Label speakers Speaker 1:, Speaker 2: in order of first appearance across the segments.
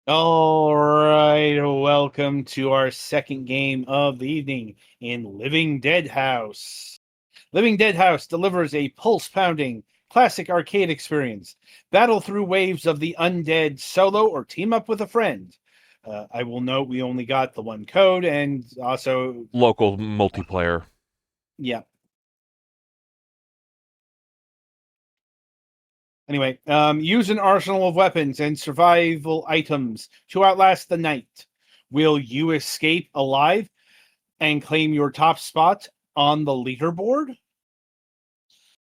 Speaker 1: All right, welcome to our second game of the evening in Living Dead House. Living Dead House delivers a pulse-pounding, classic arcade experience. Battle through waves of the undead solo or team up with a friend. I will note we only got the one code, and also,
Speaker 2: Local multiplayer.
Speaker 1: yeah. Anyway, use an arsenal of weapons and survival items to outlast the night. Will you escape alive and claim your top spot on the leaderboard?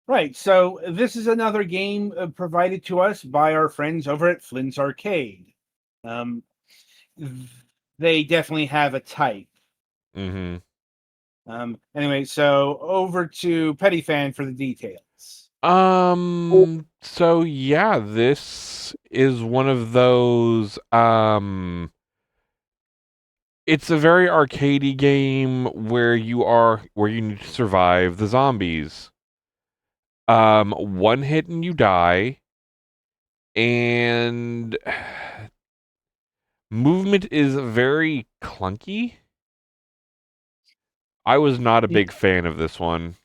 Speaker 1: Right, so this is another game provided to us by our friends over at Flynn's Arcade. Um, they definitely have a type.
Speaker 2: Mm-hmm.
Speaker 1: Anyway, so over to Pettyfan for the details.
Speaker 2: So yeah, this is one of those, it's a very arcadey game where you need to survive the zombies. One hit and you die, and movement is very clunky. I was not a
Speaker 1: Yeah,
Speaker 2: big fan of this one.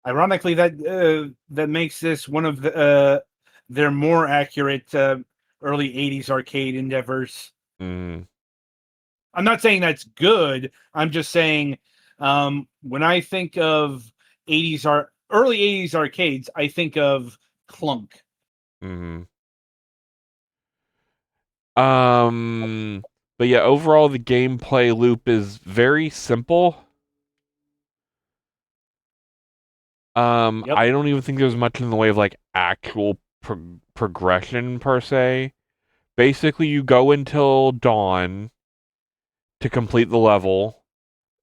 Speaker 1: ironically, that makes this one of their more accurate early '80s arcade endeavors.
Speaker 2: Mm,
Speaker 1: I'm not saying that's good. I'm just saying when I think of early '80s arcades, I think of Clunk.
Speaker 2: mm. Um, but yeah, overall the gameplay loop is very simple.
Speaker 1: Yep.
Speaker 2: I don't even think there's much in the way of like actual progression per se. Basically, you go until dawn to complete the level,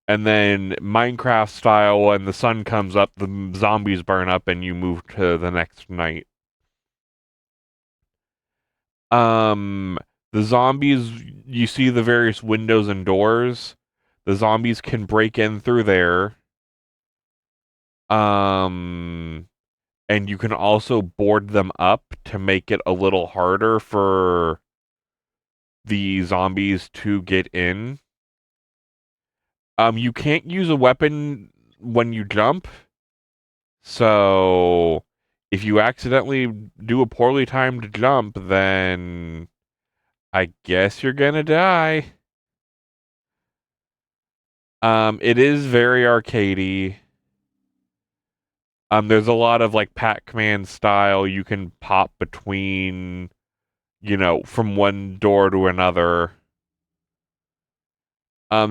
Speaker 2: and then Minecraft style, when the sun comes up, the zombies burn up, and you move to the next night. Um, the zombies, you see the various windows and doors. The zombies can break in through there. Um, and you can also board them up to make it a little harder for the zombies to get in. You can't use a weapon when you jump, so if you accidentally do a poorly timed jump, then I guess you're gonna die. It is very arcadey. There's a lot of like Pac-Man style. You can pop between, from one door to another.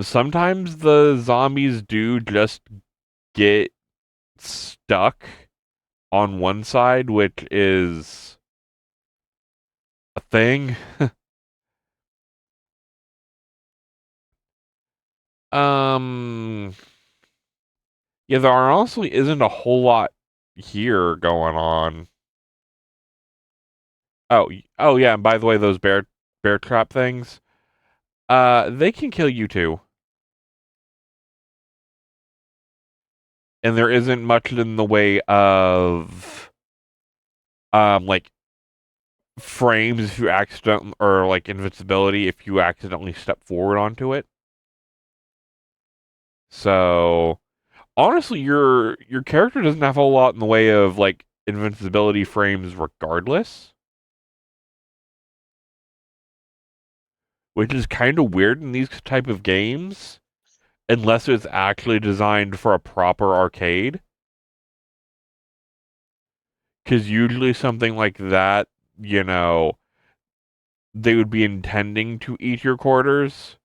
Speaker 2: Sometimes the zombies do just get stuck on one side, which is a thing. Um, yeah, there honestly isn't a whole lot here going on. Oh yeah, and by the way, those bear trap things, they can kill you too. And there isn't much in the way of like frames if you accident or like invincibility if you accidentally step forward onto it. So honestly, your character doesn't have a whole lot in the way of like invincibility frames regardless, which is kind of weird in these type of games unless it's actually designed for a proper arcade. Because usually something like that, you know, they would be intending to eat your quarters.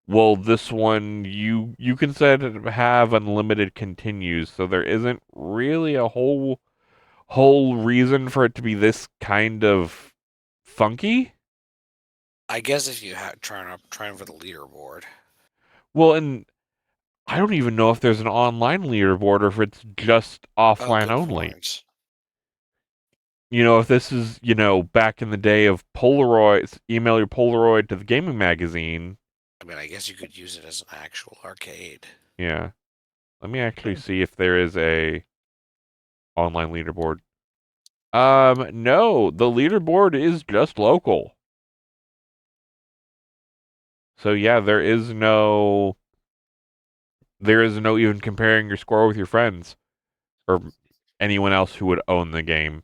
Speaker 2: Well, this one you can set it to have unlimited continues, so there isn't really a whole reason for it to be this kind of funky.
Speaker 3: I guess if you trying for the leaderboard.
Speaker 2: Well, and I don't even know if there's an online leaderboard or if it's just
Speaker 3: Oh,
Speaker 2: offline
Speaker 3: good
Speaker 2: only.
Speaker 3: point.
Speaker 2: If this is, back in the day of Polaroids, email your Polaroid to the gaming magazine.
Speaker 3: I mean, I guess you could use it as an actual arcade.
Speaker 2: Yeah. Let me actually see if there is a online leaderboard. No, the leaderboard is just local. So yeah, there is no even comparing your score with your friends or anyone else who would own the game.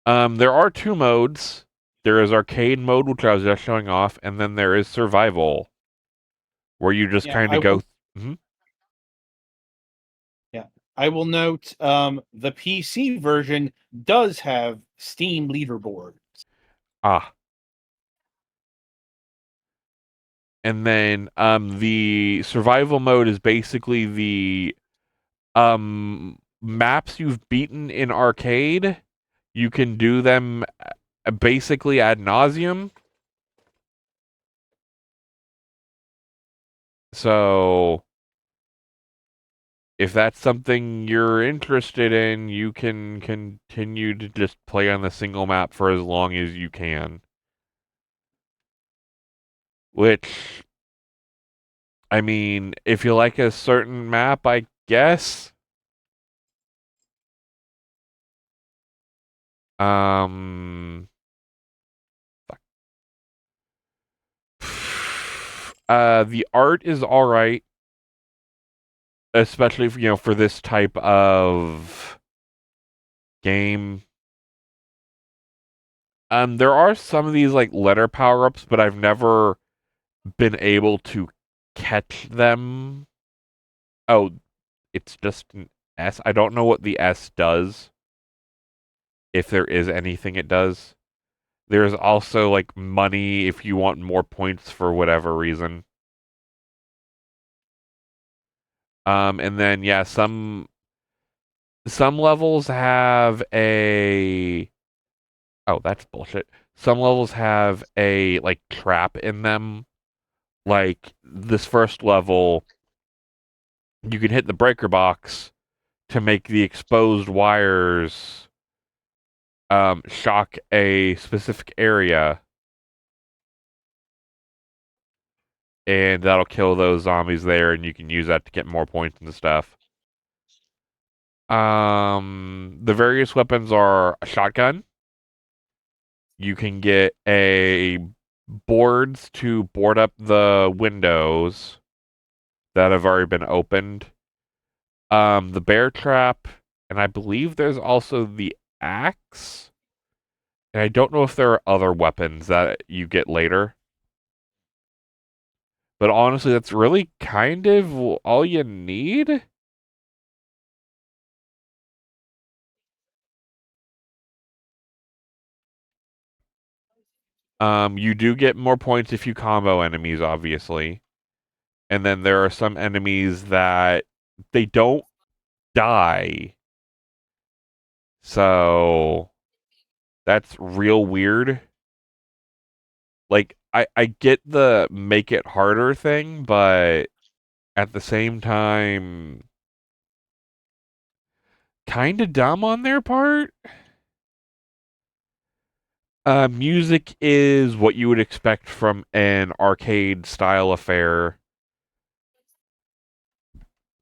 Speaker 2: There are two modes. There is arcade mode, which I was just showing off, and then there is survival, where you just
Speaker 1: Yeah,
Speaker 2: kind of go. Mhm.
Speaker 1: Yeah, I will note the PC version does have Steam leaderboard.
Speaker 2: Ah. And then the survival mode is basically the maps you've beaten in arcade. You can do them basically ad nauseum. So if that's something you're interested in, you can continue to just play on the single map for as long as you can. Which, I mean, if you like a certain map, I guess. Um, the art is all right, especially for this type of game. There are some of these like letter power-ups, but I've never been able to catch them. Oh, it's just an S. I don't know what the S does, if there is anything it does. There's also like money if you want more points for whatever reason. And then yeah, some levels have a oh, that's bullshit. Some levels have a like trap in them. Like this first level, you can hit the breaker box to make the exposed wires shock a specific area, and that'll kill those zombies there, and you can use that to get more points and stuff. The various weapons are a shotgun. You can get a boards to board up the windows that have already been opened. The bear trap, and I believe there's also the axe. And I don't know if there are other weapons that you get later. But honestly, that's really kind of all you need. You do get more points if you combo enemies, obviously. And then there are some enemies that they don't die. So that's real weird. Like I get the make it harder thing, but at the same time kind of dumb on their part. Music is what you would expect from an arcade style affair.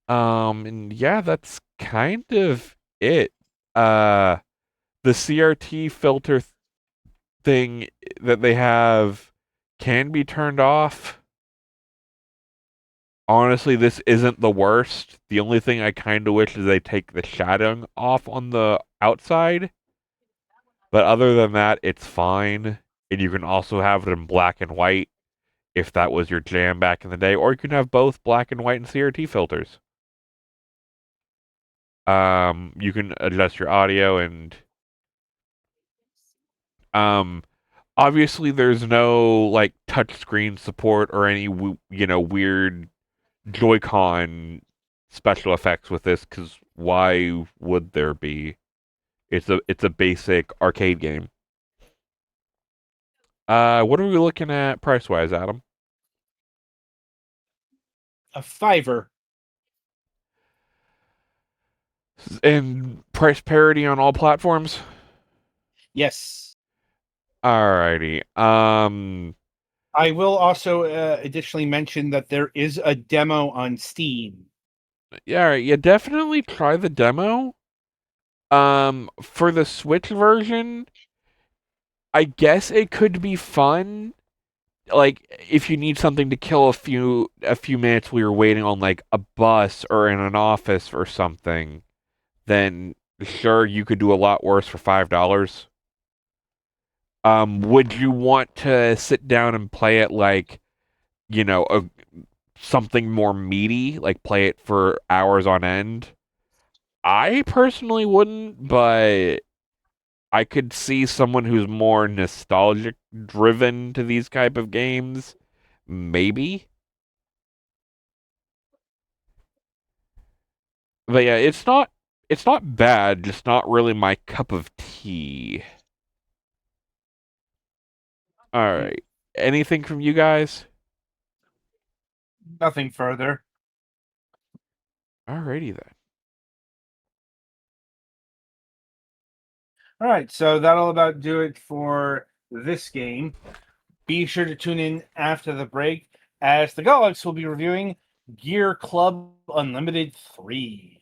Speaker 2: And yeah, that's kind of it. Uh, the CRT filter thing that they have can be turned off. Honestly, this isn't the worst. The only thing I kind of wish is they take the shadowing off on the outside. But other than that, it's fine. And you can also have it in black and white if that was your jam back in the day. Or you can have both black and white and CRT filters. You can adjust your audio and um, obviously there's no like touchscreen support or any weird Joy-Con special effects with this, because why would there be? It's a basic arcade game. What are we looking at price wise, Adam?
Speaker 1: A fiver.
Speaker 2: And price parity on all platforms?
Speaker 1: Yes.
Speaker 2: Alrighty.
Speaker 1: I will also additionally mention that there is a demo on Steam.
Speaker 2: Yeah, all right, yeah, definitely try the demo. For the Switch version, I guess it could be fun like if you need something to kill a few minutes while you're waiting on like a bus or in an office or something, then sure you could do a lot worse for $5. Would you want to sit down and play it like, something more meaty, like play it for hours on end? I personally wouldn't, but I could see someone who's more nostalgic driven to these type of games, maybe. But yeah, it's not bad, just not really my cup of tea. All right. Anything from you guys?
Speaker 1: Nothing further.
Speaker 2: Alrighty then.
Speaker 1: All right, so that'll about do it for this game. Be sure to tune in after the break as the Galax will be reviewing Gear Club Unlimited 3.